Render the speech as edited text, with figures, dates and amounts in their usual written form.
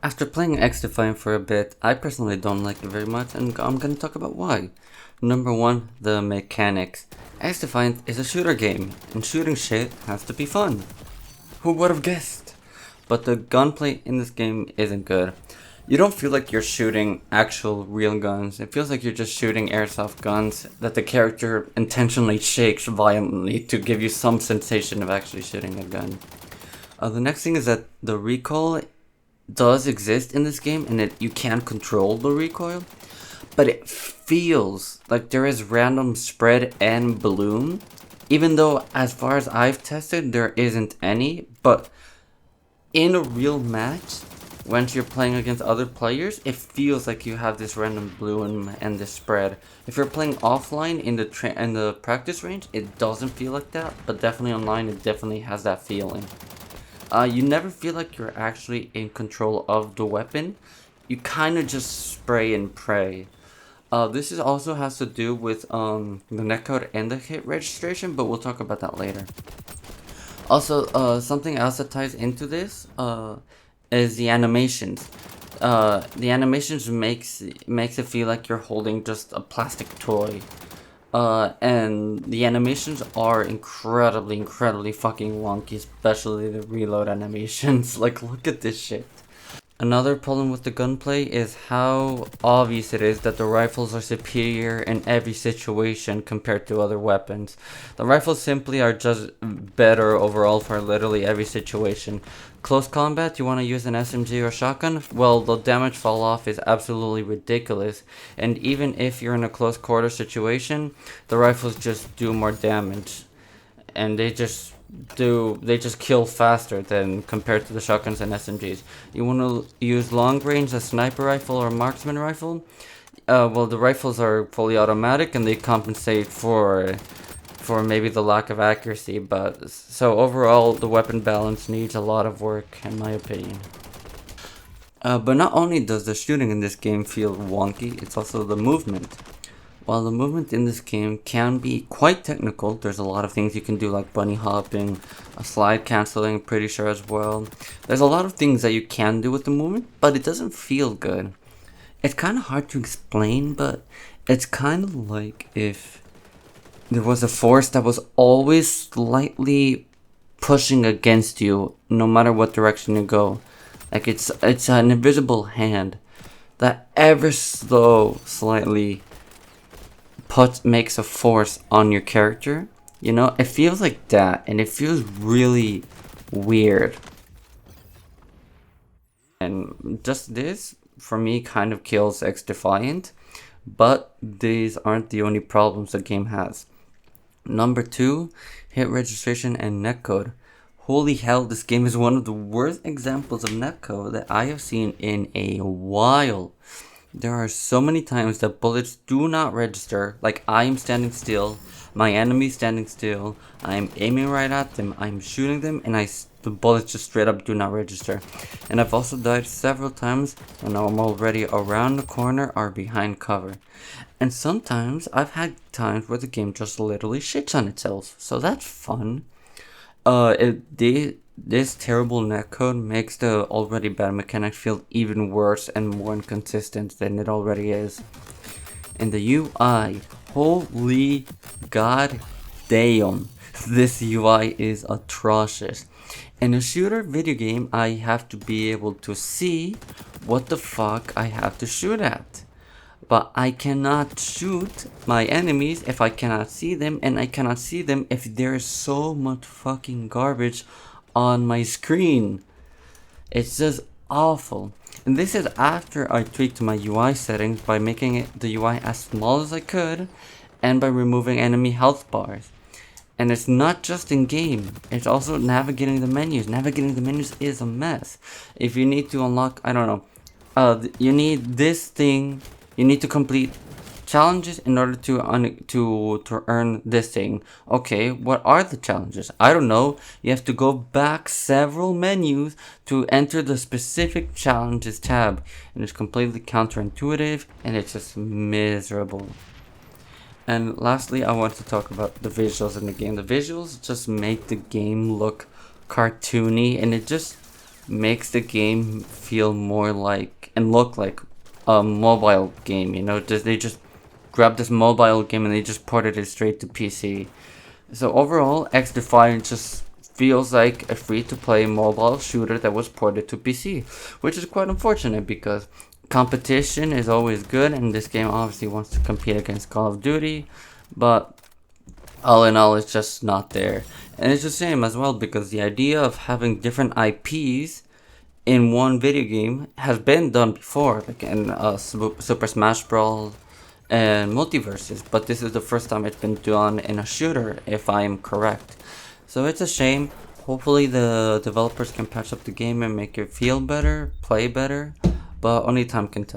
After playing XDefiant for a bit, I personally don't like it very much, and I'm gonna talk about why. Number one, the mechanics. XDefiant is a shooter game, and shooting shit has to be fun. Who would have guessed? But the gunplay in this game isn't good. You don't feel like you're shooting actual real guns. It feels like you're just shooting airsoft guns that the character intentionally shakes violently to give you some sensation of actually shooting a gun. The next thing is that the recoil does exist in this game, and you can control the recoil, but it feels like there is random spread and bloom, even though as far as I've tested there isn't any. But in a real match, once you're playing against other players, it feels like you have this random bloom and this spread. If you're playing offline in the practice range, it doesn't feel like that, but definitely online it definitely has that feeling. You never feel like you're actually in control of the weapon. You kind of just spray and pray. This also has to do with the netcode and the hit registration, but we'll talk about that later. Also, something else that ties into this is the animations. The animations makes it feel like you're holding just a plastic toy. And the animations are incredibly fucking wonky, especially the reload animations. Like, look at this shit. Another problem with the gunplay is how obvious it is that the rifles are superior in every situation compared to other weapons. The rifles simply are just better overall for literally every situation. Close combat, you want to use an SMG or shotgun? Well, the damage fall off is absolutely ridiculous, and even if you're in a close quarter situation, the rifles just do more damage, and they just kill faster than compared to the shotguns and SMGs. You want to use long range, a sniper rifle or a marksman rifle? Well, the rifles are fully automatic and they compensate for maybe the lack of accuracy, but so overall the weapon balance needs a lot of work in my opinion. But not only does the shooting in this game feel wonky, it's also the movement. While the movement in this game can be quite technical, there's a lot of things you can do like bunny hopping, slide canceling, pretty sure as well. There's a lot of things that you can do with the movement, but it doesn't feel good. It's kind of hard to explain, but it's kind of like if there was a force that was always slightly pushing against you no matter what direction you go. Like it's an invisible hand that ever slightly makes a force on your character. You know, it feels like that, and it feels really weird. And just this, for me, kind of kills XDefiant, but these aren't the only problems the game has. Number two, hit registration and netcode. Holy hell, this game is one of the worst examples of netcode that I have seen in a while. There are so many times that bullets do not register, like I am standing still, my enemy standing still, I am aiming right at them, I am shooting them, and the bullets just straight up do not register. And I've also died several times when I'm already around the corner or behind cover. And sometimes I've had times where the game just literally shits on itself, so that's fun. This terrible netcode makes the already bad mechanics feel even worse and more inconsistent than it already is. And the UI, holy god damn, this UI is atrocious. In a shooter video game, I have to be able to see what the fuck I have to shoot at. But I cannot shoot my enemies if I cannot see them, and I cannot see them if there is so much fucking garbage on my screen. It's just awful. And this is after I tweaked my UI settings by making the UI as small as I could and by removing enemy health bars. And it's not just in game, it's also navigating the menus. Navigating the menus is a mess. If you need to unlock, I don't know, you need this thing. You need to complete challenges in order to earn this thing. Okay, what are the challenges? I don't know. You have to go back several menus to enter the specific challenges tab. And it's completely counterintuitive and it's just miserable. And lastly, I want to talk about the visuals in the game. The visuals just make the game look cartoony, and it just makes the game feel more like and look like a mobile game. You know, they just grabbed this mobile game and they just ported it straight to PC. So overall, XDefiant just feels like a free-to-play mobile shooter that was ported to PC, which is quite unfortunate because competition is always good, and this game obviously wants to compete against Call of Duty, but all in all, it's just not there. And it's a shame as well because the idea of having different IPs in one video game has been done before, like in Super Smash Bros. And Multiverses, but this is the first time it's been done in a shooter, if I am correct. So it's a shame. Hopefully the developers can patch up the game and make it feel better, play better, but only time can tell.